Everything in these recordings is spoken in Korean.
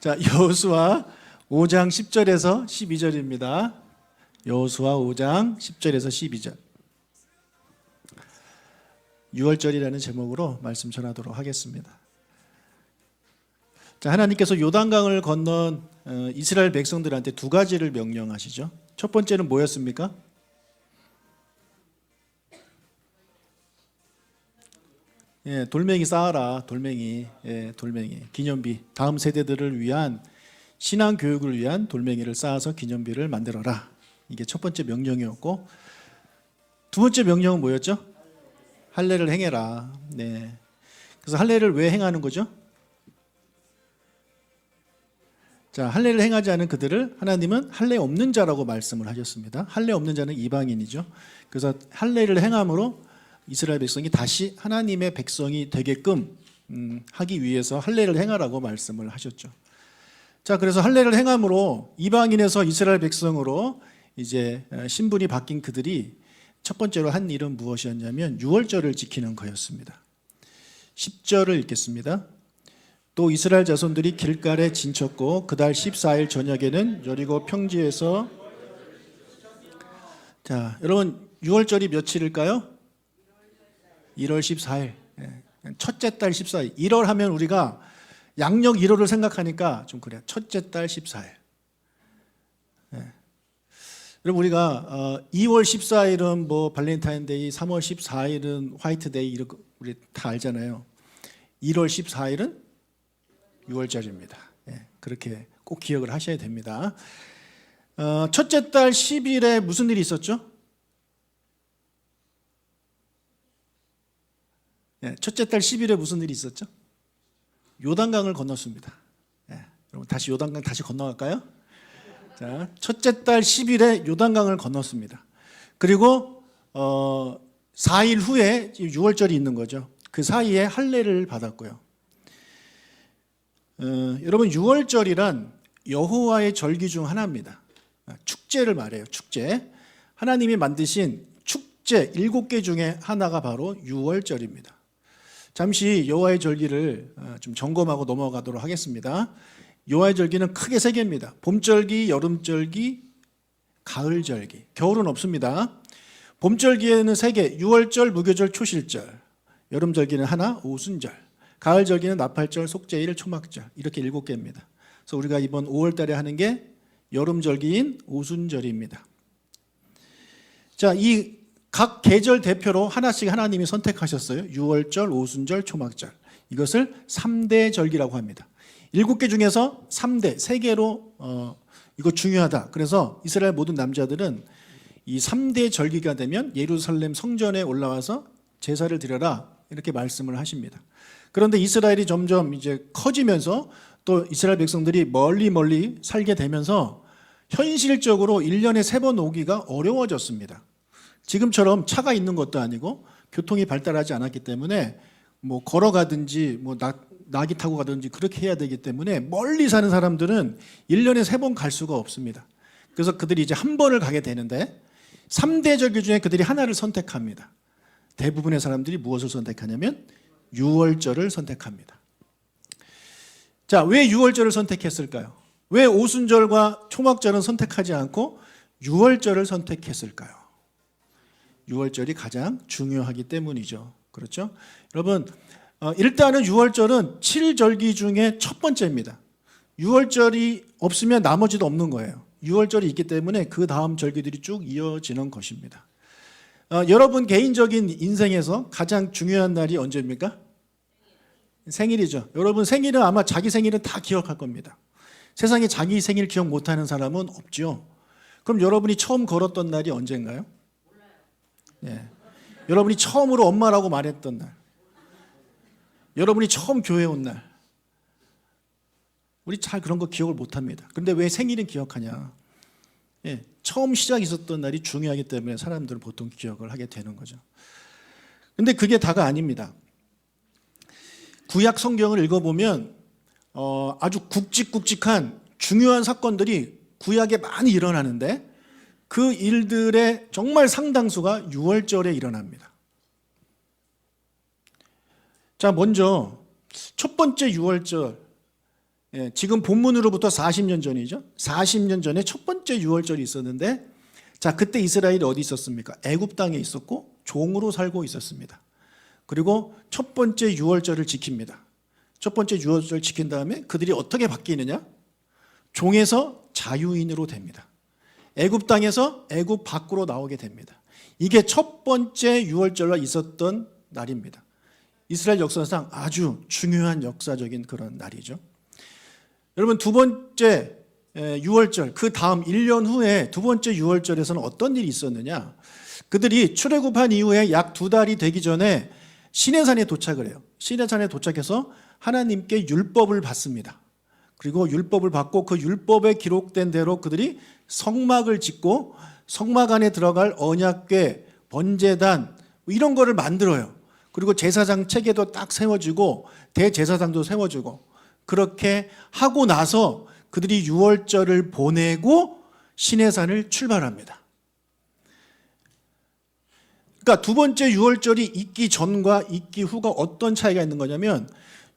자, 여호수아 5장 10절에서 12절입니다. 여호수아 5장 10절에서 12절. 6월절이라는 제목으로 말씀 전하도록 하겠습니다. 자, 하나님께서 요단강을 건넌 이스라엘 백성들한테 두 가지를 명령하시죠. 첫 번째는 뭐였습니까? 예, 돌멩이 쌓아라. 돌멩이. 예, 돌멩이. 기념비. 다음 세대들을 위한 신앙 교육을 위한 돌멩이를 쌓아서 기념비를 만들어라. 이게 첫 번째 명령이었고, 두 번째 명령은 뭐였죠? 할례를 행해라. 네. 그래서 할례를 왜 행하는 거죠? 자, 할례를 행하지 않은 그들을 하나님은 할례 없는 자라고 말씀을 하셨습니다. 할례 없는 자는 이방인이죠. 그래서 할례를 행함으로 이스라엘 백성이 다시 하나님의 백성이 되게끔 하기 위해서 할례를 행하라고 말씀을 하셨죠. 자, 그래서 할례를 행함으로 이방인에서 이스라엘 백성으로 이제 신분이 바뀐 그들이 첫 번째로 한 일은 무엇이었냐면 유월절을 지키는 거였습니다. 10절을 읽겠습니다. 또 이스라엘 자손들이 길갈에 진쳤고 그달 14일 저녁에는 여리고 평지에서, 자, 여러분 유월절이 며칠일까요? 1월 14일. 첫째 달 14일. 1월 하면 우리가 양력 1월을 생각하니까 좀 그래요. 첫째 달 14일. 여러분 우리가 2월 14일은 뭐 발렌타인데이, 3월 14일은 화이트데이 이렇게 우리 다 알잖아요. 1월 14일은 6월절입니다. 그렇게 꼭 기억을 하셔야 됩니다. 첫째 달 10일에 무슨 일이 있었죠? 첫째 달 10일에 무슨 일이 있었죠? 요단강을 건넜습니다. 여러분 다시 요단강 다시 건너갈까요? 자, 첫째 달 10일에 요단강을 건넜습니다. 그리고 4일 후에 6월절이 있는 거죠. 그 사이에 할례를 받았고요. 여러분 6월절이란 여호와의 절기 중 하나입니다. 축제를 말해요. 축제. 하나님이 만드신 축제 7개 중에 하나가 바로 6월절입니다. 잠시 여호와의 절기를 좀 점검하고 넘어가도록 하겠습니다. 여호와의 절기는 크게 3개입니다. 봄절기, 여름절기, 가을절기. 겨울은 없습니다. 봄절기에는 3개, 6월절, 무교절, 초실절. 여름절기는 하나, 오순절. 가을절기는 나팔절, 속죄일, 초막절. 이렇게 7개입니다. 그래서 우리가 이번 5월달에 하는 게 여름절기인 오순절입니다. 자, 이 각 계절 대표로 하나씩 하나님이 선택하셨어요. 6월절, 오순절, 초막절. 이것을 3대 절기라고 합니다. 7개 중에서 3대, 3개로 이거 중요하다. 그래서 이스라엘 모든 남자들은 이 3대 절기가 되면 예루살렘 성전에 올라와서 제사를 드려라. 이렇게 말씀을 하십니다. 그런데 이스라엘이 점점 이제 커지면서 또 이스라엘 백성들이 멀리 살게 되면서 현실적으로 1년에 3번 오기가 어려워졌습니다. 지금처럼 차가 있는 것도 아니고 교통이 발달하지 않았기 때문에 뭐 걸어가든지 뭐 나귀 타고 가든지 그렇게 해야 되기 때문에 멀리 사는 사람들은 1년에 3번 갈 수가 없습니다. 그래서 그들이 이제 한 번을 가게 되는데 3대 절기 중에 그들이 하나를 선택합니다. 대부분의 사람들이 무엇을 선택하냐면 6월절을 선택합니다. 자, 왜 6월절을 선택했을까요? 왜 오순절과 초막절은 선택하지 않고 6월절을 선택했을까요? 6월절이 가장 중요하기 때문이죠. 그렇죠? 여러분, 일단은 6월절은 7절기 중에 첫 번째입니다. 6월절이 없으면 나머지도 없는 거예요. 6월절이 있기 때문에 그 다음 절기들이 쭉 이어지는 것입니다. 여러분 개인적인 인생에서 가장 중요한 날이 언제입니까? 생일이죠. 여러분 생일은 아마 자기 생일은 다 기억할 겁니다. 세상에 자기 생일 기억 못하는 사람은 없죠. 그럼 여러분이 처음 걸었던 날이 언제인가요? 예. 여러분이 처음으로 엄마라고 말했던 날, 여러분이 처음 교회 온 날, 우리 잘 그런 거 기억을 못합니다. 그런데 왜 생일은 기억하냐? 예. 처음 시작 있었던 날이 중요하기 때문에 사람들은 보통 기억을 하게 되는 거죠. 그런데 그게 다가 아닙니다. 구약 성경을 읽어보면 아주 굵직굵직한 중요한 사건들이 구약에 많이 일어나는데 그 일들의 정말 상당수가 6월절에 일어납니다. 자, 먼저 첫 번째 6월절 지금 본문으로부터 40년 전이죠. 40년 전에 첫 번째 유월절이 있었는데, 자, 그때 이스라엘이 어디 있었습니까? 애굽 땅에 있었고 종으로 살고 있었습니다. 그리고 첫 번째 유월절을 지킵니다. 첫 번째 유월절 지킨 다음에 그들이 어떻게 바뀌느냐? 종에서 자유인으로 됩니다. 애굽 땅에서 애굽 밖으로 나오게 됩니다. 이게 첫 번째 유월절로 있었던 날입니다. 이스라엘 역사상 아주 중요한 역사적인 그런 날이죠. 여러분, 두 번째 유월절, 그 다음 1년 후에 두 번째 유월절에서는 어떤 일이 있었느냐? 그들이 출애굽한 이후에 약 2달이 되기 전에 시내산에 도착을 해요. 시내산에 도착해서 하나님께 율법을 받습니다. 그리고 율법을 받고 그 율법에 기록된 대로 그들이 성막을 짓고 성막 안에 들어갈 언약궤, 번제단 이런 거를 만들어요. 그리고 제사장 체계도 딱 세워지고 대제사장도 세워지고, 그렇게 하고 나서 그들이 유월절을 보내고 시내산을 출발합니다. 그러니까 두 번째 유월절이 있기 전과 있기 후가 어떤 차이가 있는 거냐면,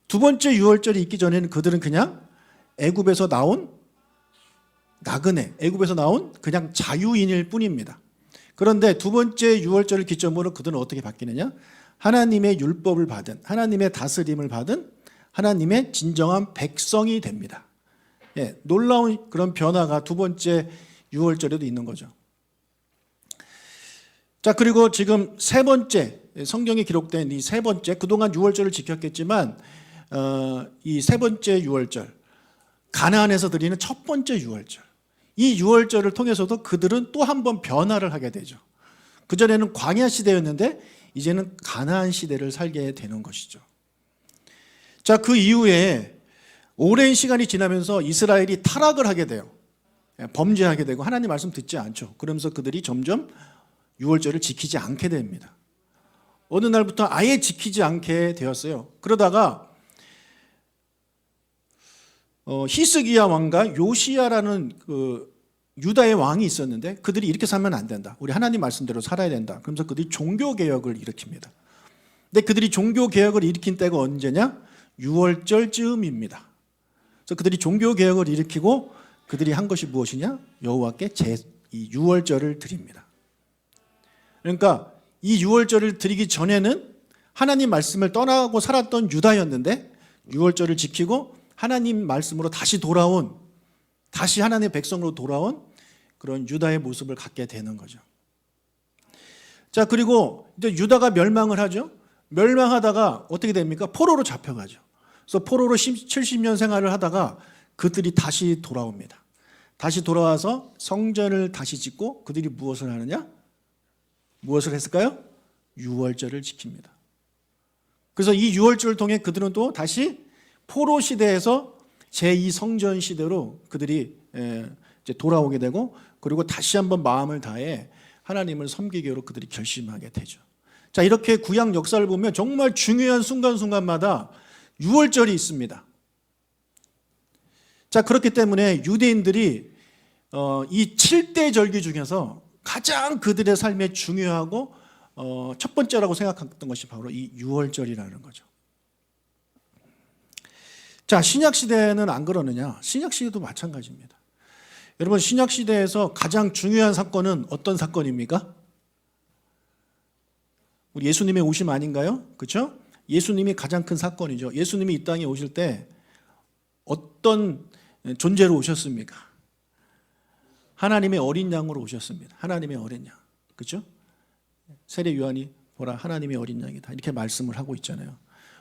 두 번째 유월절이 있기 전에는 그들은 그냥 애굽에서 나온 나그네, 애굽에서 나온 그냥 자유인일 뿐입니다. 그런데 두 번째 유월절을 기점으로 그들은 어떻게 바뀌느냐? 하나님의 율법을 받은, 하나님의 다스림을 받은 하나님의 진정한 백성이 됩니다. 놀라운 그런 변화가 두 번째 유월절에도 있는 거죠. 자, 그리고 지금 세 번째, 성경에 기록된 이 세 번째, 그동안 유월절을 지켰겠지만 이 세 번째 유월절, 가나안에서 드리는 첫 번째 유월절, 이 유월절을 통해서도 그들은 또 한 번 변화를 하게 되죠. 그전에는 광야 시대였는데 이제는 가나안 시대를 살게 되는 것이죠. 자, 그 이후에 오랜 시간이 지나면서 이스라엘이 타락을 하게 돼요. 범죄하게 되고 하나님 말씀 듣지 않죠. 그러면서 그들이 점점 유월절을 지키지 않게 됩니다. 어느 날부터 아예 지키지 않게 되었어요. 그러다가 히스기야 왕과 요시야라는 그 유다의 왕이 있었는데, 그들이 이렇게 살면 안 된다. 우리 하나님 말씀대로 살아야 된다. 그러면서 그들이 종교개혁을 일으킵니다. 근데 그들이 종교개혁을 일으킨 때가 언제냐? 유월절쯤입니다. 그래서 그들이 종교개혁을 일으키고 그들이 한 것이 무엇이냐? 여호와께 이 유월절을 드립니다. 그러니까 이 유월절을 드리기 전에는 하나님 말씀을 떠나고 살았던 유다였는데, 유월절을 지키고 하나님 말씀으로 다시 돌아온, 다시 하나님의 백성으로 돌아온 그런 유다의 모습을 갖게 되는 거죠. 자, 그리고 이제 유다가 멸망을 하죠. 멸망하다가 어떻게 됩니까? 포로로 잡혀가죠. 그래서 포로로 70년 생활을 하다가 그들이 다시 돌아옵니다. 다시 돌아와서 성전을 다시 짓고 그들이 무엇을 하느냐? 무엇을 했을까요? 유월절을 지킵니다. 그래서 이 유월절을 통해 그들은 또 다시 포로 시대에서 제2성전 시대로 그들이 이제 돌아오게 되고, 그리고 다시 한번 마음을 다해 하나님을 섬기기로 그들이 결심하게 되죠. 자, 이렇게 구약 역사를 보면 정말 중요한 순간순간마다 유월절이 있습니다. 자, 그렇기 때문에 유대인들이 이 7대 절기 중에서 가장 그들의 삶에 중요하고 첫 번째라고 생각했던 것이 바로 이 유월절이라는 거죠. 자, 신약시대는 안 그러느냐? 신약시대도 마찬가지입니다. 여러분, 신약시대에서 가장 중요한 사건은 어떤 사건입니까? 우리 예수님의 오심 아닌가요? 그렇죠? 예수님이 가장 큰 사건이죠. 예수님이 이 땅에 오실 때 어떤 존재로 오셨습니까? 하나님의 어린 양으로 오셨습니다. 하나님의 어린 양. 그렇죠? 세례 요한이 보라 하나님의 어린 양이다, 이렇게 말씀을 하고 있잖아요.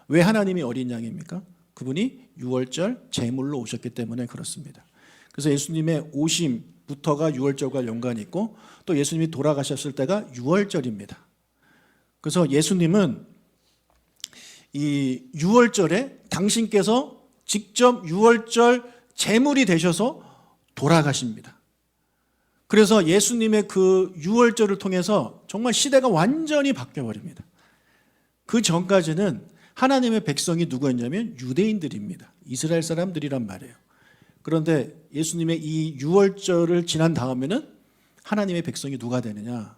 왜 하나님이 어린 양입니까? 그분이 유월절 제물로 오셨기 때문에 그렇습니다. 그래서 예수님의 오심부터가 유월절과 연관이 있고, 또 예수님이 돌아가셨을 때가 유월절입니다. 그래서 예수님은 이 유월절에 당신께서 직접 유월절 제물이 되셔서 돌아가십니다. 그래서 예수님의 그 유월절을 통해서 정말 시대가 완전히 바뀌어버립니다. 그 전까지는 하나님의 백성이 누구였냐면 유대인들입니다. 이스라엘 사람들이란 말이에요. 그런데 예수님의 이 유월절을 지난 다음에는 하나님의 백성이 누가 되느냐?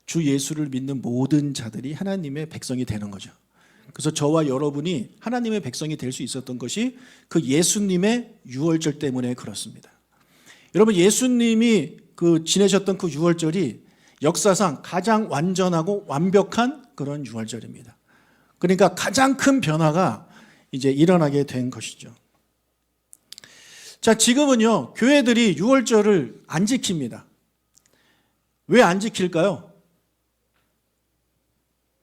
주 예수를 믿는 모든 자들이 하나님의 백성이 되는 거죠. 그래서 저와 여러분이 하나님의 백성이 될 수 있었던 것이 그 예수님의 유월절 때문에 그렇습니다. 여러분, 예수님이 지내셨던 그 유월절이 역사상 가장 완전하고 완벽한 그런 유월절입니다. 그러니까 가장 큰 변화가 이제 일어나게 된 것이죠. 자, 지금은요, 교회들이 유월절을 안 지킵니다. 왜 안 지킬까요?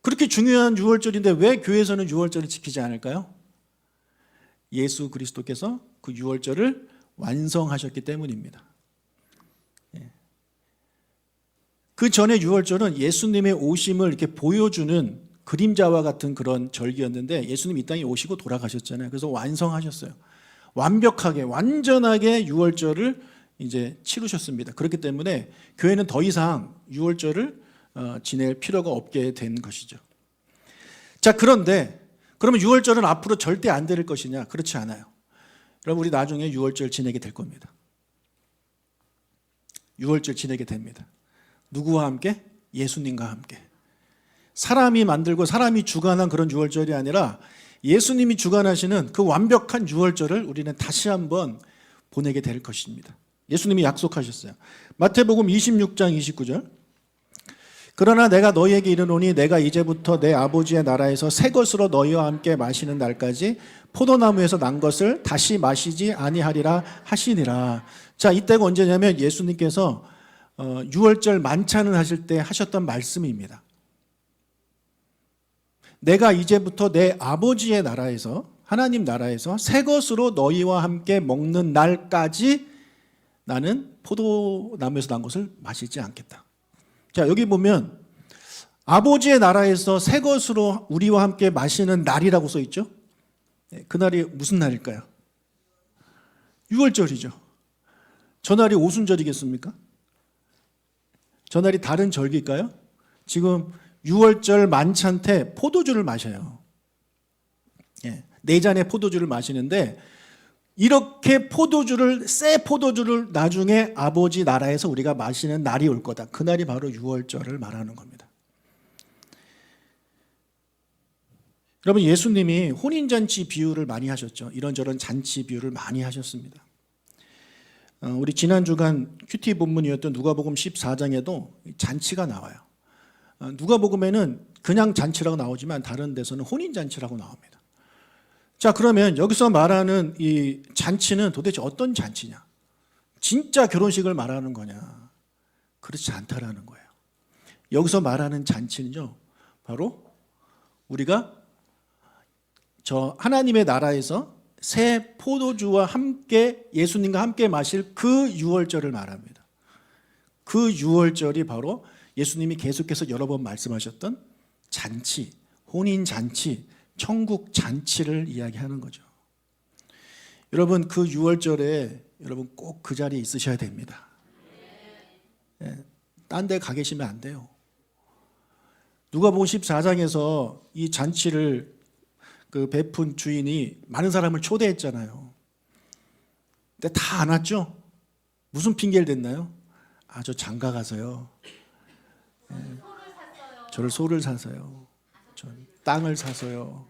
그렇게 중요한 유월절인데 왜 교회에서는 유월절을 지키지 않을까요? 예수 그리스도께서 그 유월절을 완성하셨기 때문입니다. 그 전에 유월절은 예수님의 오심을 이렇게 보여주는 그림자와 같은 그런 절기였는데 예수님 이 땅에 오시고 돌아가셨잖아요. 그래서 완성하셨어요. 완벽하게, 완전하게 유월절을 이제 치르셨습니다. 그렇기 때문에 교회는 더 이상 유월절을 지낼 필요가 없게 된 것이죠. 자, 그런데 그러면 유월절은 앞으로 절대 안 될 것이냐? 그렇지 않아요. 여러분, 우리 나중에 유월절 지내게 될 겁니다. 유월절 지내게 됩니다. 누구와 함께? 예수님과 함께. 사람이 만들고 사람이 주관한 그런 유월절이 아니라 예수님이 주관하시는 그 완벽한 유월절을 우리는 다시 한번 보내게 될 것입니다. 예수님이 약속하셨어요. 마태복음 26장 29절. 그러나 내가 너희에게 이르노니 내가 이제부터 내 아버지의 나라에서 새 것으로 너희와 함께 마시는 날까지 포도나무에서 난 것을 다시 마시지 아니하리라 하시니라. 자, 이때가 언제냐면 예수님께서 유월절 만찬을 하실 때 하셨던 말씀입니다. 내가 이제부터 내 아버지의 나라에서, 하나님 나라에서 새 것으로 너희와 함께 먹는 날까지 나는 포도나무에서 난 것을 마시지 않겠다. 자, 여기 보면 아버지의 나라에서 새 것으로 우리와 함께 마시는 날이라고 써 있죠. 그날이 무슨 날일까요? 유월절이죠. 저 날이 오순절이겠습니까? 저 날이 다른 절기일까요? 지금 유월절 만찬 때 포도주를 마셔요. 네 잔의 포도주를 마시는데 이렇게 새 포도주를 나중에 아버지 나라에서 우리가 마시는 날이 올 거다. 그날이 바로 유월절을 말하는 겁니다. 여러분, 예수님이 혼인잔치 비유를 많이 하셨죠. 이런저런 잔치 비유를 많이 하셨습니다. 우리 지난 주간 큐티 본문이었던 누가복음 14장에도 잔치가 나와요. 누가복음에는 그냥 잔치라고 나오지만 다른 데서는 혼인잔치라고 나옵니다. 자, 그러면 여기서 말하는 이 잔치는 도대체 어떤 잔치냐? 진짜 결혼식을 말하는 거냐? 그렇지 않다라는 거예요. 여기서 말하는 잔치는요, 바로 우리가 저 하나님의 나라에서 새 포도주와 함께 예수님과 함께 마실 그 유월절을 말합니다. 그 유월절이 바로 예수님이 계속해서 여러 번 말씀하셨던 잔치, 혼인잔치, 천국 잔치를 이야기하는 거죠. 여러분, 그 유월절에 여러분 꼭 그 자리에 있으셔야 됩니다. 딴 데 가 계시면 안 돼요. 누가복음 14장에서 이 잔치를 베푼 주인이 많은 사람을 초대했잖아요. 근데 다 안 왔죠? 무슨 핑계를 댔나요? 저 장가 가서요. 저를 소를 사서요. 땅을 사서요.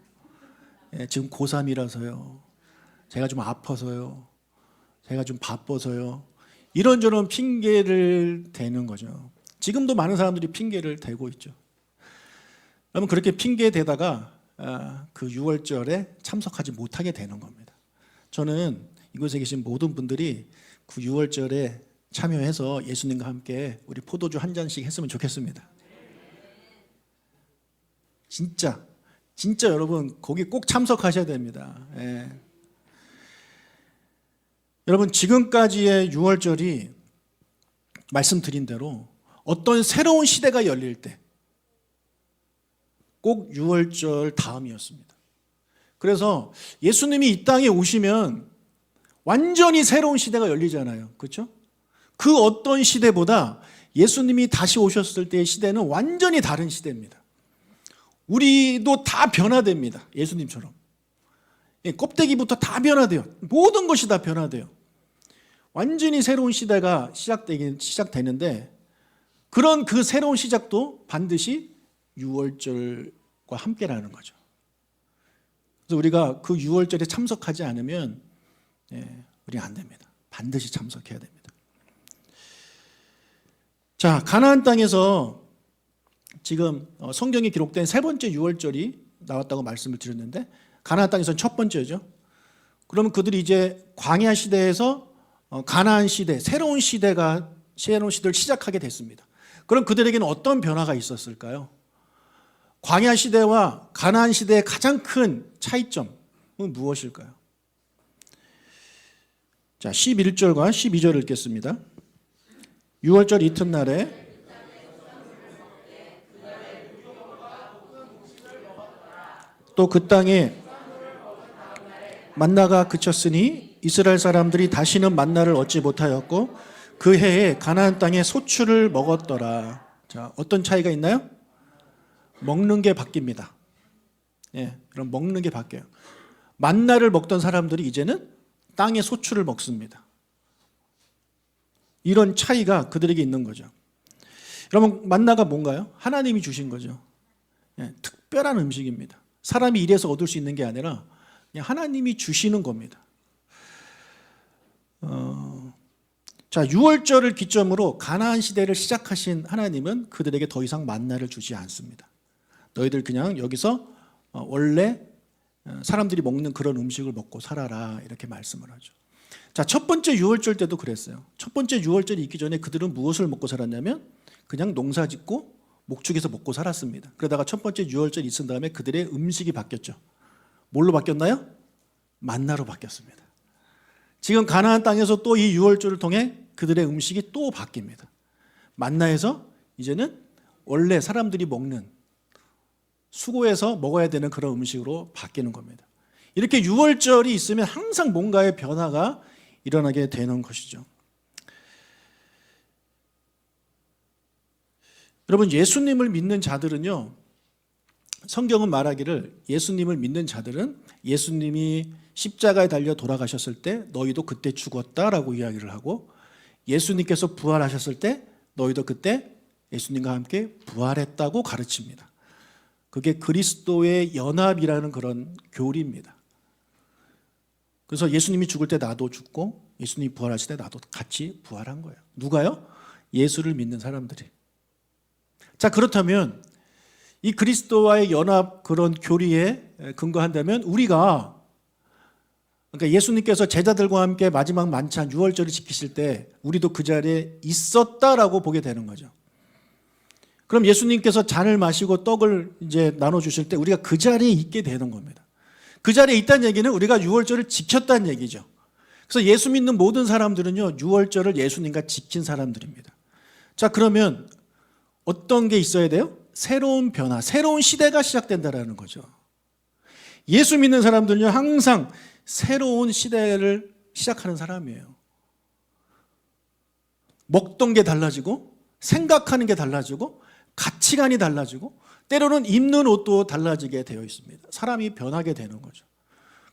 지금 고3이라서요. 제가 좀 아파서요. 제가 좀 바빠서요. 이런저런 핑계를 대는 거죠. 지금도 많은 사람들이 핑계를 대고 있죠. 그러면 그렇게 핑계 대다가 그 유월절에 참석하지 못하게 되는 겁니다. 저는 이곳에 계신 모든 분들이 그 유월절에 참여해서 예수님과 함께 우리 포도주 한 잔씩 했으면 좋겠습니다. 진짜 여러분 거기 꼭 참석하셔야 됩니다. 여러분, 지금까지의 유월절이 말씀드린 대로 어떤 새로운 시대가 열릴 때 꼭 유월절 다음이었습니다. 그래서 예수님이 이 땅에 오시면 완전히 새로운 시대가 열리잖아요. 그렇죠? 그 어떤 시대보다 예수님이 다시 오셨을 때의 시대는 완전히 다른 시대입니다. 우리도 다 변화됩니다. 예수님처럼. 껍데기부터 다 변화돼요. 모든 것이 다 변화돼요. 완전히 새로운 시대가 시작되는데 그런 그 새로운 시작도 반드시 유월절과 함께라는 거죠. 그래서 우리가 그 유월절에 참석하지 않으면 우리 안 됩니다. 반드시 참석해야 됩니다. 자, 가나안 땅에서 지금 성경에 기록된 세 번째 유월절이 나왔다고 말씀을 드렸는데, 가나안 땅에서는 첫 번째죠. 그러면 그들이 이제 광야 시대에서 가나안 시대, 새로운 시대를 시작하게 됐습니다. 그럼 그들에게는 어떤 변화가 있었을까요? 광야 시대와 가나안 시대의 가장 큰 차이점은 무엇일까요? 자, 11절과 12절을 읽겠습니다. 6월절 이튿날에 또 그 땅에 만나가 그쳤으니 이스라엘 사람들이 다시는 만나를 얻지 못하였고 그 해에 가나안 땅에 소출을 먹었더라. 자, 어떤 차이가 있나요? 먹는 게 바뀝니다. 그럼 먹는 게 바뀌어요. 만나를 먹던 사람들이 이제는 땅의 소출을 먹습니다. 이런 차이가 그들에게 있는 거죠. 여러분, 만나가 뭔가요? 하나님이 주신 거죠. 특별한 음식입니다. 사람이 일해서 얻을 수 있는 게 아니라 그냥 하나님이 주시는 겁니다. 자, 6월절을 기점으로 가나안 시대를 시작하신 하나님은 그들에게 더 이상 만나를 주지 않습니다. 너희들 그냥 여기서 원래 사람들이 먹는 그런 음식을 먹고 살아라, 이렇게 말씀을 하죠. 자, 첫 번째 6월절 때도 그랬어요. 첫 번째 6월절이 있기 전에 그들은 무엇을 먹고 살았냐면 그냥 농사 짓고 목축에서 먹고 살았습니다. 그러다가 첫 번째 6월절이 있은 다음에 그들의 음식이 바뀌었죠. 뭘로 바뀌었나요? 만나로 바뀌었습니다. 지금 가나안 땅에서 또 이 6월절을 통해 그들의 음식이 또 바뀝니다. 만나에서 이제는 원래 사람들이 먹는, 수고해서 먹어야 되는 그런 음식으로 바뀌는 겁니다. 이렇게 6월절이 있으면 항상 뭔가의 변화가 일어나게 되는 것이죠. 여러분, 예수님을 믿는 자들은요, 성경은 말하기를 예수님을 믿는 자들은 예수님이 십자가에 달려 돌아가셨을 때 너희도 그때 죽었다라고 이야기를 하고, 예수님께서 부활하셨을 때 너희도 그때 예수님과 함께 부활했다고 가르칩니다. 그게 그리스도의 연합이라는 그런 교리입니다. 그래서 예수님이 죽을 때 나도 죽고 예수님이 부활하실 때 나도 같이 부활한 거예요. 누가요? 예수를 믿는 사람들이. 자, 그렇다면 이 그리스도와의 연합, 그런 교리에 근거한다면 우리가, 그러니까 예수님께서 제자들과 함께 마지막 만찬 6월절을 지키실 때 우리도 그 자리에 있었다라고 보게 되는 거죠. 그럼 예수님께서 잔을 마시고 떡을 이제 나눠주실 때 우리가 그 자리에 있게 되는 겁니다. 그 자리에 있다는 얘기는 우리가 6월절을 지켰다는 얘기죠. 그래서 예수 믿는 모든 사람들은요, 6월절을 예수님과 지킨 사람들입니다. 자, 그러면 어떤 게 있어야 돼요? 새로운 변화, 새로운 시대가 시작된다는 거죠. 예수 믿는 사람들은요, 항상 새로운 시대를 시작하는 사람이에요. 먹던 게 달라지고, 생각하는 게 달라지고, 가치관이 달라지고, 때로는 입는 옷도 달라지게 되어 있습니다. 사람이 변하게 되는 거죠.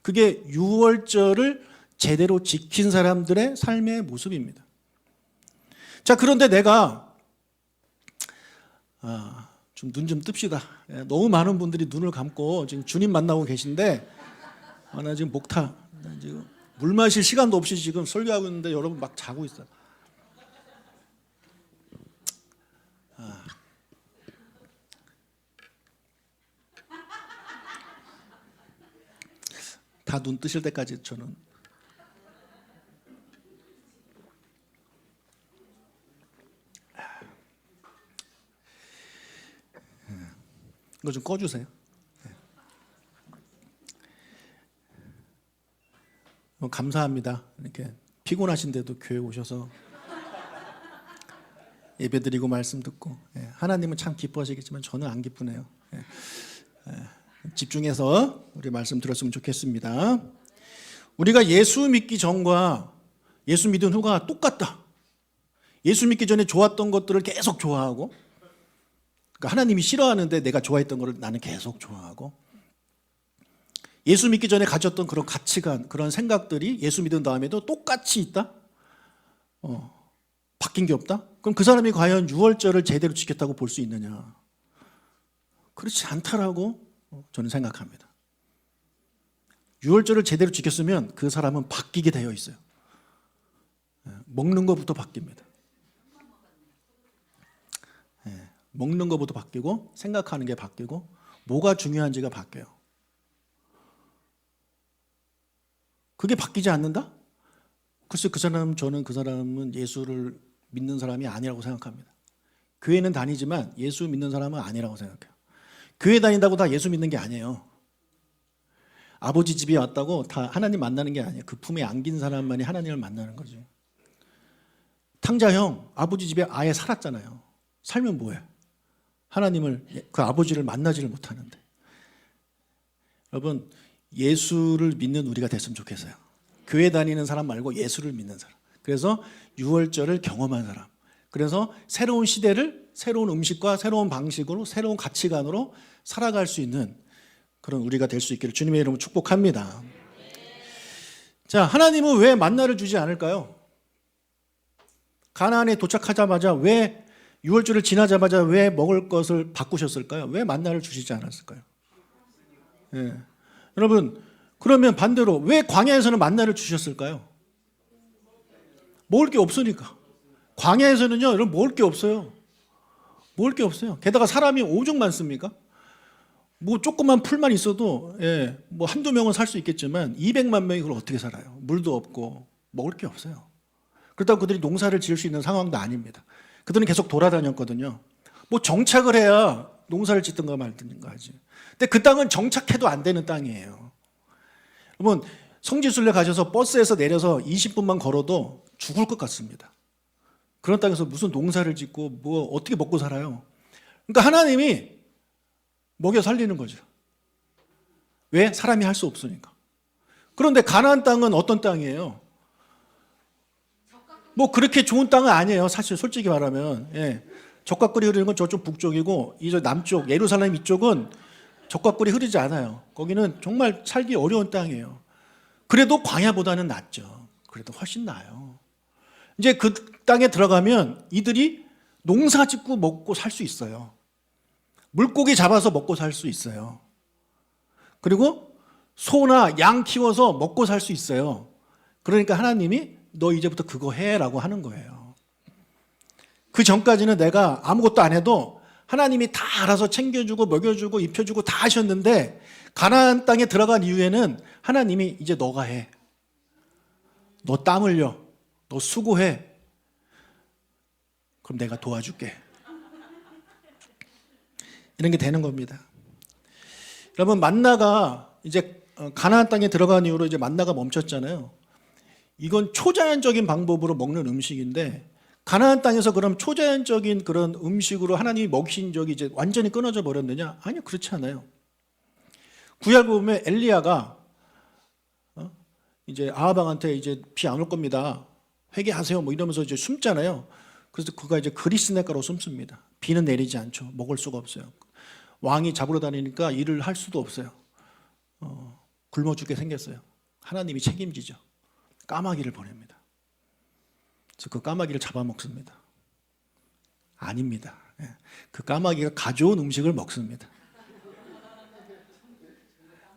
그게 6월절을 제대로 지킨 사람들의 삶의 모습입니다. 자, 그런데 내가 좀 눈 좀 뜹시다. 너무 많은 분들이 눈을 감고 지금 주님 만나고 계신데, 나 지금 목타, 지금 물 마실 시간도 없이 지금 설교하고 있는데 여러분 막 자고 있어요. 다 눈 뜨실 때까지 저는 이거 좀 꺼주세요. 감사합니다. 이렇게 피곤하신데도 교회 오셔서 예배드리고 말씀 듣고, 하나님은 참 기뻐하시겠지만 저는 안 기쁘네요. 집중해서 우리 말씀 들었으면 좋겠습니다. 우리가 예수 믿기 전과 예수 믿은 후가 똑같다. 예수 믿기 전에 좋았던 것들을 계속 좋아하고, 그러니까 하나님이 싫어하는데 내가 좋아했던 것을 나는 계속 좋아하고, 예수 믿기 전에 가졌던 그런 가치관, 그런 생각들이 예수 믿은 다음에도 똑같이 있다? 바뀐 게 없다? 그럼 그 사람이 과연 6월절을 제대로 지켰다고 볼 수 있느냐? 그렇지 않다라고 저는 생각합니다. 유월절을 제대로 지켰으면 그 사람은 바뀌게 되어 있어요. 먹는 것부터 바뀝니다. 먹는 것부터 바뀌고 생각하는 게 바뀌고 뭐가 중요한지가 바뀌어요. 그게 바뀌지 않는다? 글쎄 저는 그 사람은 예수를 믿는 사람이 아니라고 생각합니다. 교회는 다니지만 예수 믿는 사람은 아니라고 생각해요. 교회 다닌다고 다 예수 믿는 게 아니에요. 아버지 집에 왔다고 다 하나님 만나는 게 아니에요. 그 품에 안긴 사람만이 하나님을 만나는 거지. 탕자 형 아버지 집에 아예 살았잖아요. 살면 뭐해? 하나님을 그 아버지를 만나지를 못하는데. 여러분 예수를 믿는 우리가 됐으면 좋겠어요. 교회 다니는 사람 말고 예수를 믿는 사람. 그래서 유월절을 경험한 사람. 그래서 새로운 시대를 새로운 음식과 새로운 방식으로 새로운 가치관으로 살아갈 수 있는 그런 우리가 될 수 있기를 주님의 이름으로 축복합니다. 자, 하나님은 왜 만나를 주지 않을까요? 가나안에 도착하자마자 왜 유월절을 지나자마자 왜 먹을 것을 바꾸셨을까요? 왜 만나를 주시지 않았을까요? 예. 여러분 그러면 반대로 왜 광야에서는 만나를 주셨을까요? 먹을 게 없으니까. 광야에서는요 여러분 먹을 게 없어요. 먹을 게 없어요. 게다가 사람이 오죽 많습니까? 뭐 조그만 풀만 있어도 뭐 한두 명은 살 수 있겠지만 200만 명이 그걸 어떻게 살아요? 물도 없고 먹을 게 없어요. 그렇다고 그들이 농사를 지을 수 있는 상황도 아닙니다. 그들은 계속 돌아다녔거든요. 뭐 정착을 해야 농사를 짓든가 말든가 하지. 근데 그 땅은 정착해도 안 되는 땅이에요. 여러분 성지순례 가셔서 버스에서 내려서 20분만 걸어도 죽을 것 같습니다. 그런 땅에서 무슨 농사를 짓고 뭐 어떻게 먹고 살아요? 그러니까 하나님이 먹여 살리는 거죠. 왜? 사람이 할 수 없으니까. 그런데 가나안 땅은 어떤 땅이에요? 뭐 그렇게 좋은 땅은 아니에요. 사실 솔직히 말하면 적각꿀이 흐르는 건 저쪽 북쪽이고 이 남쪽 예루살렘 이쪽은 적각꿀이 흐르지 않아요. 거기는 정말 살기 어려운 땅이에요. 그래도 광야보다는 낫죠. 그래도 훨씬 나아요. 이제 그 땅에 들어가면 이들이 농사 짓고 먹고 살 수 있어요. 물고기 잡아서 먹고 살 수 있어요. 그리고 소나 양 키워서 먹고 살 수 있어요. 그러니까 하나님이 너 이제부터 그거 해라고 하는 거예요. 그 전까지는 내가 아무것도 안 해도 하나님이 다 알아서 챙겨주고 먹여주고 입혀주고 다 하셨는데 가나안 땅에 들어간 이후에는 하나님이 이제 너가 해. 너 땀 흘려. 너 수고해. 그럼 내가 도와줄게. 이런 게 되는 겁니다. 여러분 만나가 이제 가나안 땅에 들어간 이후로 이제 만나가 멈췄잖아요. 이건 초자연적인 방법으로 먹는 음식인데 가나안 땅에서 그럼 초자연적인 그런 음식으로 하나님이 먹이신 적이 이제 완전히 끊어져 버렸느냐? 아니요, 그렇지 않아요. 구약 보면 엘리야가 이제 아하방한테 이제 비 안 올 겁니다. 회개하세요. 뭐 이러면서 이제 숨잖아요. 그래서 그가 이제 그리스네가로 숨습니다. 비는 내리지 않죠. 먹을 수가 없어요. 왕이 잡으러 다니니까 일을 할 수도 없어요. 굶어 죽게 생겼어요. 하나님이 책임지죠. 까마귀를 보냅니다. 그래서 그 까마귀를 잡아먹습니다. 아닙니다. 그 까마귀가 가져온 음식을 먹습니다.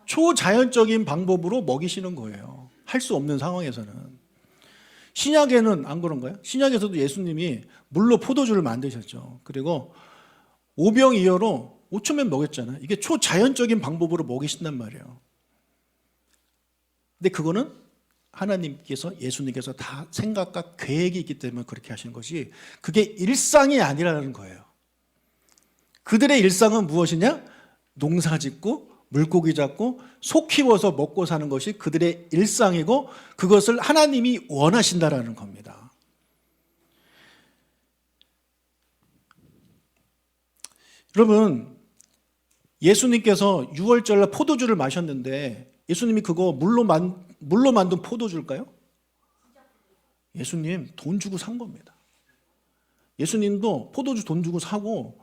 초자연적인 방법으로 먹이시는 거예요. 할 수 없는 상황에서는. 신약에는 안 그런가요? 신약에서도 예수님이 물로 포도주를 만드셨죠. 그리고 오병이어로 5,000명 먹였잖아요. 이게 초자연적인 방법으로 먹이신단 말이에요. 근데 그거는 하나님께서 예수님께서 다 생각과 계획이 있기 때문에 그렇게 하시는 것이 그게 일상이 아니라는 거예요. 그들의 일상은 무엇이냐? 농사 짓고 물고기 잡고 소 키워서 먹고 사는 것이 그들의 일상이고 그것을 하나님이 원하신다라는 겁니다. 여러분 예수님께서 유월절날 포도주를 마셨는데 예수님이 그거 물로 만든 포도주일까요? 예수님 돈 주고 산 겁니다. 예수님도 포도주 돈 주고 사고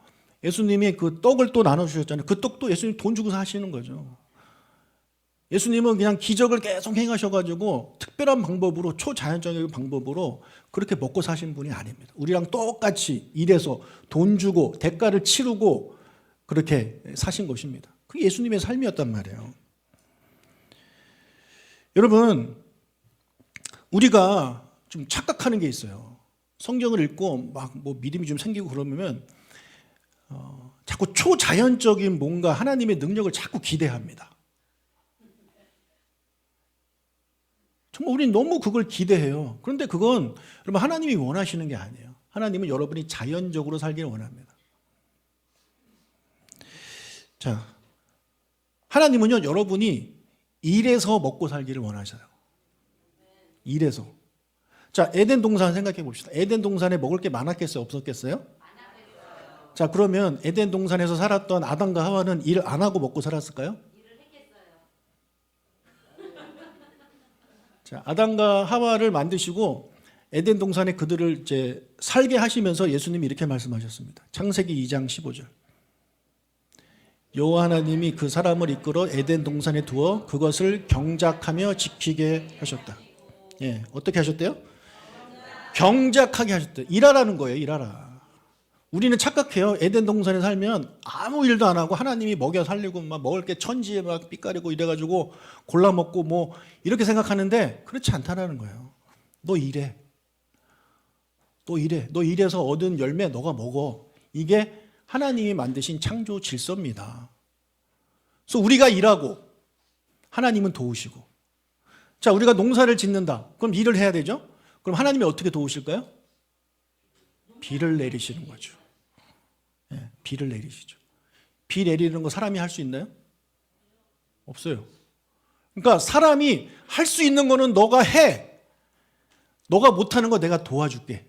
예수님이 그 떡을 또 나눠주셨잖아요. 그 떡도 예수님 돈 주고 사시는 거죠. 예수님은 그냥 기적을 계속 행하셔가지고 특별한 방법으로 초자연적인 방법으로 그렇게 먹고 사신 분이 아닙니다. 우리랑 똑같이 일해서 돈 주고 대가를 치르고 그렇게 사신 것입니다. 그게 예수님의 삶이었단 말이에요. 여러분, 우리가 좀 착각하는 게 있어요. 성경을 읽고 막 뭐 믿음이 좀 생기고 그러면 자꾸 초자연적인 뭔가 하나님의 능력을 자꾸 기대합니다. 정말 우리는 너무 그걸 기대해요. 그런데 그건 여러분 하나님이 원하시는 게 아니에요. 하나님은 여러분이 자연적으로 살기를 원합니다. 자, 하나님은요 여러분이 일해서 먹고 살기를 원하셔요. 일해서. 자, 에덴 동산 생각해 봅시다. 에덴 동산에 먹을 게 많았겠어요? 없었겠어요? 자, 그러면 에덴 동산에서 살았던 아담과 하와는 일 안 하고 먹고 살았을까요? 자, 아담과 하와를 만드시고 에덴 동산에 그들을 이제 살게 하시면서 예수님이 이렇게 말씀하셨습니다. 창세기 2장 15절. 여호와 하나님이 그 사람을 이끌어 에덴 동산에 두어 그것을 경작하며 지키게 하셨다. 예, 어떻게 하셨대요? 경작하게 하셨대요. 일하라는 거예요. 일하라. 우리는 착각해요. 에덴 동산에 살면 아무 일도 안 하고 하나님이 먹여 살리고 막 먹을 게 천지에 막 삐까리고 이래가지고 골라 먹고 뭐 이렇게 생각하는데 그렇지 않다라는 거예요. 너 일해. 너 일해. 너 일해서 얻은 열매 너가 먹어. 이게 하나님이 만드신 창조 질서입니다. 그래서 우리가 일하고 하나님은 도우시고. 자, 우리가 농사를 짓는다. 그럼 일을 해야 되죠? 그럼 하나님이 어떻게 도우실까요? 비를 내리시는 거죠. 예, 비를 내리시죠. 비 내리는 거 사람이 할 수 있나요? 없어요. 그러니까 사람이 할 수 있는 거는 너가 해. 너가 못하는 거 내가 도와줄게.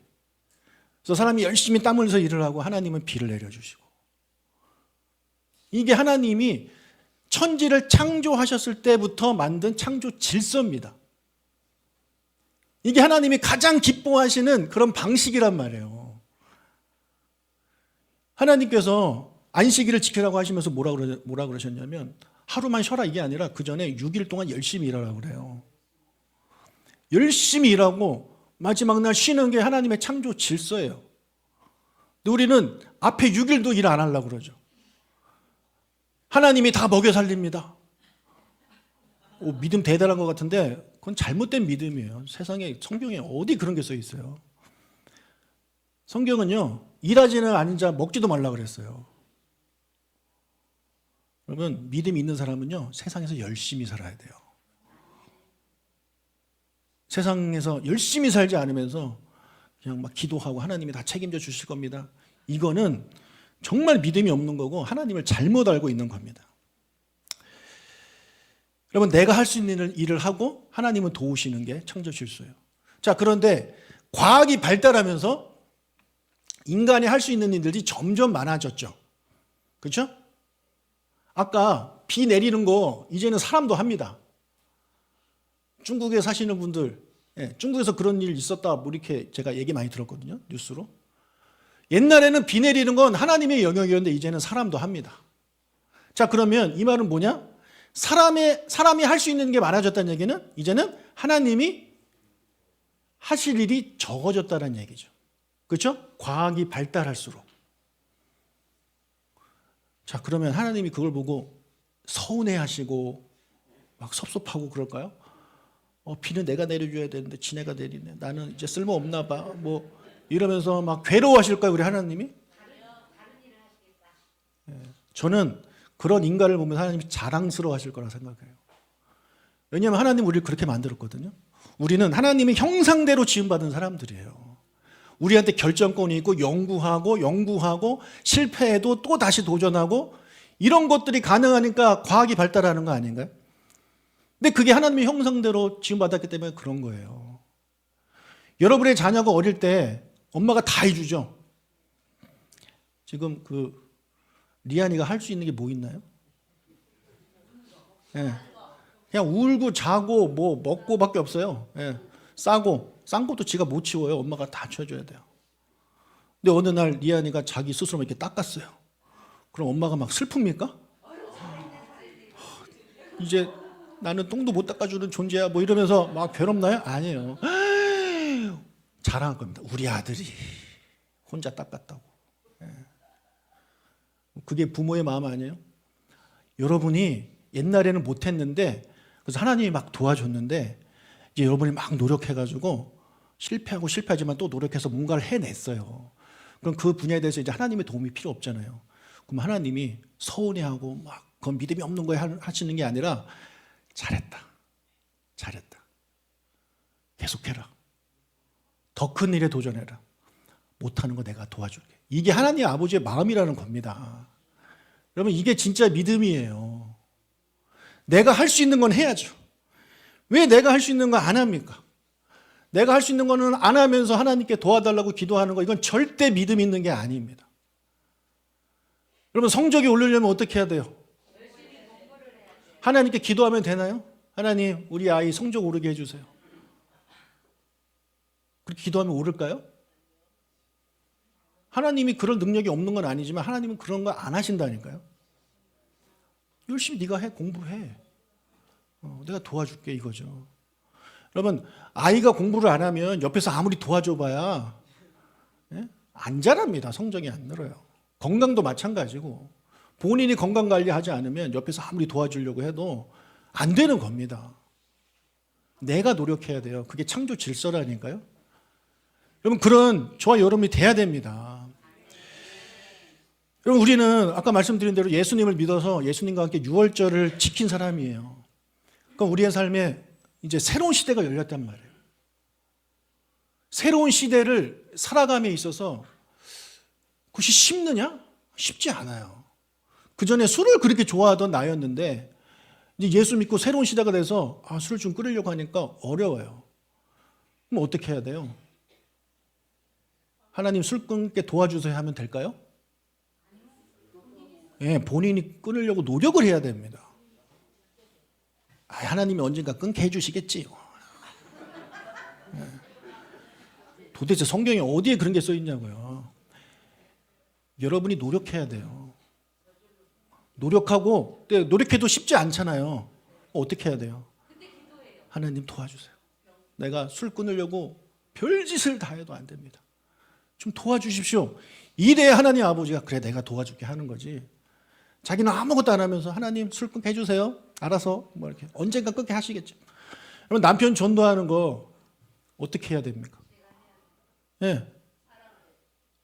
그래서 사람이 열심히 땀 흘려서 일을 하고 하나님은 비를 내려주시고. 이게 하나님이 천지를 창조하셨을 때부터 만든 창조 질서입니다. 이게 하나님이 가장 기뻐하시는 그런 방식이란 말이에요. 하나님께서 안식일을 지키라고 하시면서 뭐라 그러셨냐면 하루만 쉬어라 이게 아니라 그 전에 6일 동안 열심히 일하라고 그래요. 열심히 일하고 마지막 날 쉬는 게 하나님의 창조 질서예요. 근데 우리는 앞에 6일도 일 안 하려고 그러죠. 하나님이 다 먹여 살립니다. 믿음 대단한 것 같은데 그건 잘못된 믿음이에요. 세상에 성경에 어디 그런 게 써 있어요. 성경은요 일하지는 않은 자 먹지도 말라 그랬어요. 그러면 믿음이 있는 사람은요 세상에서 열심히 살아야 돼요. 세상에서 열심히 살지 않으면서 그냥 막 기도하고 하나님이 다 책임져 주실 겁니다. 이거는 정말 믿음이 없는 거고 하나님을 잘못 알고 있는 겁니다. 여러분 내가 할 수 있는 일을 하고 하나님은 도우시는 게 창조 질서예요. 자, 그런데 과학이 발달하면서 인간이 할 수 있는 일들이 점점 많아졌죠. 그렇죠? 아까 비 내리는 거 이제는 사람도 합니다. 중국에 사시는 분들, 중국에서 그런 일 있었다 뭐 이렇게 제가 얘기 많이 들었거든요. 뉴스로. 옛날에는 비 내리는 건 하나님의 영역이었는데 이제는 사람도 합니다. 자, 그러면 이 말은 뭐냐? 사람이 할 수 있는 게 많아졌다는 얘기는 이제는 하나님이 하실 일이 적어졌다는 얘기죠. 그렇죠? 과학이 발달할수록. 자, 그러면 하나님이 그걸 보고 서운해하시고 막 섭섭하고 그럴까요? 비는 내가 내려줘야 되는데 지네가 내리네. 나는 이제 쓸모없나 봐. 뭐 이러면서 막 괴로워하실까요, 우리 하나님이? 저는 그런 인간을 보면 하나님이 자랑스러워하실 거라 생각해요. 왜냐하면 하나님 우리를 그렇게 만들었거든요. 우리는 하나님의 형상대로 지음받은 사람들이에요. 우리한테 결정권이 있고 연구하고 실패해도 또 다시 도전하고 이런 것들이 가능하니까 과학이 발달하는 거 아닌가요? 근데 그게 하나님의 형상대로 지음받았기 때문에 그런 거예요. 여러분의 자녀가 어릴 때 엄마가 다 해주죠. 지금 리안이가 할 수 있는 게 뭐 있나요? 그냥 울고 자고 뭐 먹고밖에 없어요. 싼 것도 지가 못 치워요. 엄마가 다 치워줘야 돼요. 근데 어느 날 리안이가 자기 스스로 이렇게 닦았어요. 그럼 엄마가 막 슬픕니까? 이제 나는 똥도 못 닦아주는 존재야 뭐 이러면서 막 괴롭나요? 아니에요. 자랑할 겁니다. 우리 아들이 혼자 닦았다고. 그게 부모의 마음 아니에요? 여러분이 옛날에는 못했는데 그래서 하나님이 막 도와줬는데 이제 여러분이 막 노력해가지고 실패하지만 또 노력해서 뭔가를 해냈어요. 그럼 그 분야에 대해서 이제 하나님의 도움이 필요 없잖아요. 그럼 하나님이 서운해하고 막 그건 믿음이 없는 거에 하시는 게 아니라 잘했다. 계속해라. 더 큰 일에 도전해라. 못하는 거 내가 도와줄게. 이게 하나님 아버지의 마음이라는 겁니다. 여러분 이게 진짜 믿음이에요. 내가 할 수 있는 건 해야죠. 왜 내가 할 수 있는 거 안 합니까? 내가 할 수 있는 거는 안 하면서 하나님께 도와달라고 기도하는 거, 이건 절대 믿음 있는 게 아닙니다. 여러분 성적이 오르려면 어떻게 해야 돼요? 하나님께 기도하면 되나요? 하나님 우리 아이 성적 오르게 해주세요. 그렇게 기도하면 오를까요? 하나님이 그런 능력이 없는 건 아니지만 하나님은 그런 거 안 하신다니까요. 열심히 네가 해, 공부해. 내가 도와줄게 이거죠. 여러분 아이가 공부를 안 하면 옆에서 아무리 도와줘봐야 안 자랍니다. 성적이 안 늘어요. 건강도 마찬가지고 본인이 건강 관리하지 않으면 옆에서 아무리 도와주려고 해도 안 되는 겁니다. 내가 노력해야 돼요. 그게 창조 질서라니까요. 여러분 그런 저와 여러분이 돼야 됩니다. 여러분 우리는 아까 말씀드린 대로 예수님을 믿어서 예수님과 함께 유월절을 지킨 사람이에요. 그러니까 우리의 삶에 이제 새로운 시대가 열렸단 말이에요. 새로운 시대를 살아감에 있어서 그것이 쉽느냐? 쉽지 않아요. 그전에 술을 그렇게 좋아하던 나였는데 이제 예수 믿고 새로운 시대가 돼서 술을 좀 끓이려고 하니까 어려워요. 그럼 어떻게 해야 돼요? 하나님 술 끊게 도와주세요 하면 될까요? 예, 본인이 끊으려고 노력을 해야 됩니다. 하나님이 언젠가 끊게 해주시겠지요. 도대체 성경에 어디에 그런 게 써 있냐고요. 여러분이 노력해야 돼요. 노력해도 쉽지 않잖아요. 어떻게 해야 돼요? 하나님 도와주세요. 내가 술 끊으려고 별짓을 다 해도 안 됩니다. 좀 도와주십시오. 이래야 하나님 아버지가 그래 내가 도와줄게 하는 거지. 자기는 아무것도 안 하면서 하나님 술 끊게 해주세요. 알아서 뭐 이렇게 언젠가 끊게 하시겠죠. 그럼 남편 전도하는 거 어떻게 해야 됩니까? 예.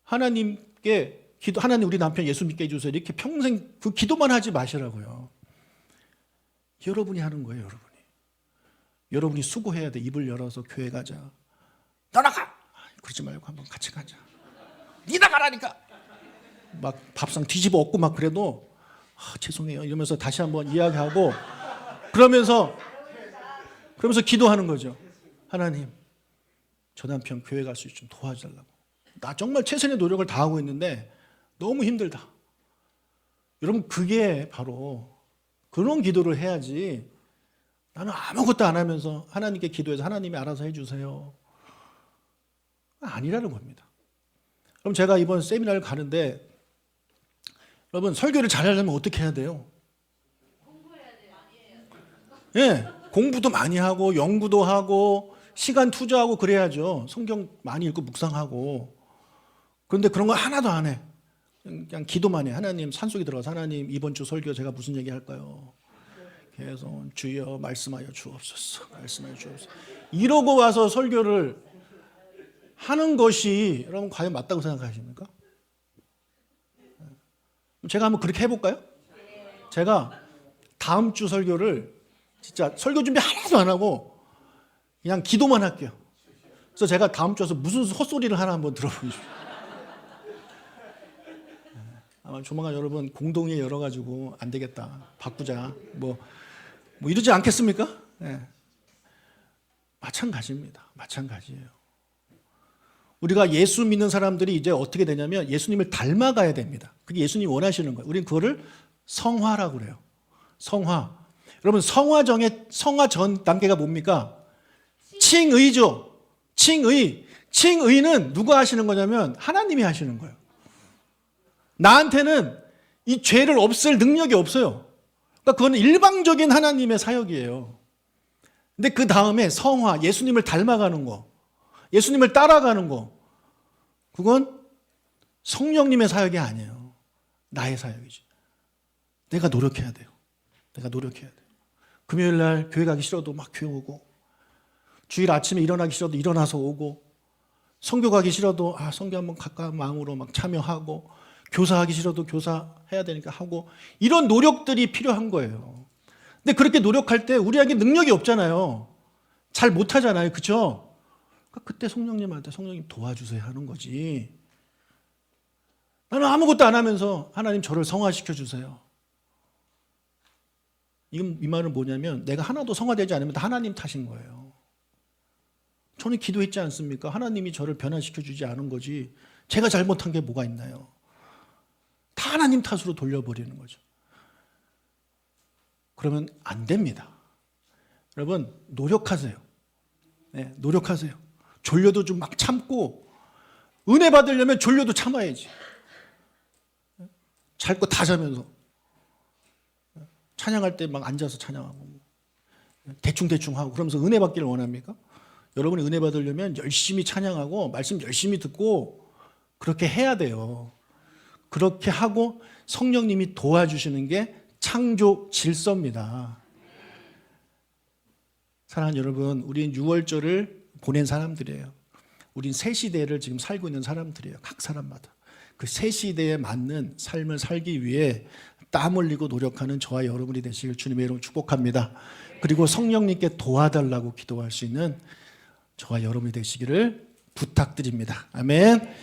하나님께 하나님 우리 남편 예수 믿게 해주세요. 이렇게 평생 그 기도만 하지 마시라고요. 여러분이 하는 거예요. 여러분이 수고해야 돼. 입을 열어서 교회 가자. 나가. 그러지 말고 한번 같이 가자. 니 나가라니까. 막 밥상 뒤집어 엎고 막 그래도 죄송해요 이러면서 다시 한번 이야기하고 그러면서 기도하는 거죠. 하나님 저 남편 교회 갈 수 있게 좀 도와달라고. 나 정말 최선의 노력을 다하고 있는데 너무 힘들다. 여러분 그게 바로 그런 기도를 해야지 나는 아무것도 안 하면서 하나님께 기도해서 하나님이 알아서 해주세요. 아니라는 겁니다. 그럼 제가 이번 세미나를 가는데 여러분 설교를 잘하려면 어떻게 해야 돼요? 공부해야 돼요. 예, 공부도 많이 하고 연구도 하고 시간 투자하고 그래야죠. 성경 많이 읽고 묵상하고. 그런데 그런 거 하나도 안 해. 그냥 기도만 해. 하나님 산속에 들어가서 하나님 이번 주 설교 제가 무슨 얘기 할까요? 계속 주여 말씀하여 주옵소서. 말씀하여 주옵소서. 이러고 와서 설교를 하는 것이 여러분 과연 맞다고 생각하십니까? 제가 한번 그렇게 해볼까요? 제가 다음 주 설교를 진짜 설교 준비 하나도 안 하고 그냥 기도만 할게요. 그래서 제가 다음 주에서 무슨 헛소리를 하나 한번 들어보십시오. 아마 조만간 여러분 공동회 열어가지고 안 되겠다 바꾸자 뭐 이러지 않겠습니까? 네. 마찬가지입니다. 마찬가지예요. 우리가 예수 믿는 사람들이 이제 어떻게 되냐면 예수님을 닮아가야 됩니다. 그게 예수님이 원하시는 거예요. 우리는 그거를 성화라고 그래요. 성화. 여러분 성화 전 단계가 뭡니까? 칭의죠. 칭의. 칭의는 누가 하시는 거냐면 하나님이 하시는 거예요. 나한테는 이 죄를 없앨 능력이 없어요. 그러니까 그건 일방적인 하나님의 사역이에요. 근데 그 다음에 성화, 예수님을 닮아가는 거, 예수님을 따라가는 거, 그건 성령님의 사역이 아니에요. 나의 사역이지. 내가 노력해야 돼요. 내가 노력해야 돼요. 금요일 날 교회 가기 싫어도 막 교회 오고, 주일 아침에 일어나기 싫어도 일어나서 오고, 선교 가기 싫어도 선교 한번 갈까 마음으로 막 참여하고, 교사하기 싫어도 교사해야 되니까 하고, 이런 노력들이 필요한 거예요. 근데 그렇게 노력할 때 우리에게 능력이 없잖아요. 잘 못하잖아요. 그렇죠? 그때 성령님한테 성령님 도와주세요 하는 거지. 나는 아무것도 안 하면서 하나님 저를 성화시켜 주세요. 이 말은 뭐냐면 내가 하나도 성화되지 않으면 다 하나님 탓인 거예요. 저는 기도했지 않습니까? 하나님이 저를 변화시켜 주지 않은 거지 제가 잘못한 게 뭐가 있나요? 다 하나님 탓으로 돌려버리는 거죠. 그러면 안 됩니다. 여러분 노력하세요. 네, 노력하세요. 졸려도 좀 막 참고, 은혜 받으려면 졸려도 참아야지. 잘 거 다 자면서 찬양할 때 막 앉아서 찬양하고 대충 하고 그러면서 은혜 받기를 원합니까? 여러분이 은혜 받으려면 열심히 찬양하고 말씀 열심히 듣고 그렇게 해야 돼요. 그렇게 하고 성령님이 도와주시는 게 창조 질서입니다. 사랑하는 여러분, 우리는 6월절을 보낸 사람들이에요. 우린 새 시대를 지금 살고 있는 사람들이에요. 각 사람마다. 그 새 시대에 맞는 삶을 살기 위해 땀 흘리고 노력하는 저와 여러분이 되시길 주님의 이름으로 축복합니다. 그리고 성령님께 도와달라고 기도할 수 있는 저와 여러분이 되시기를 부탁드립니다. 아멘.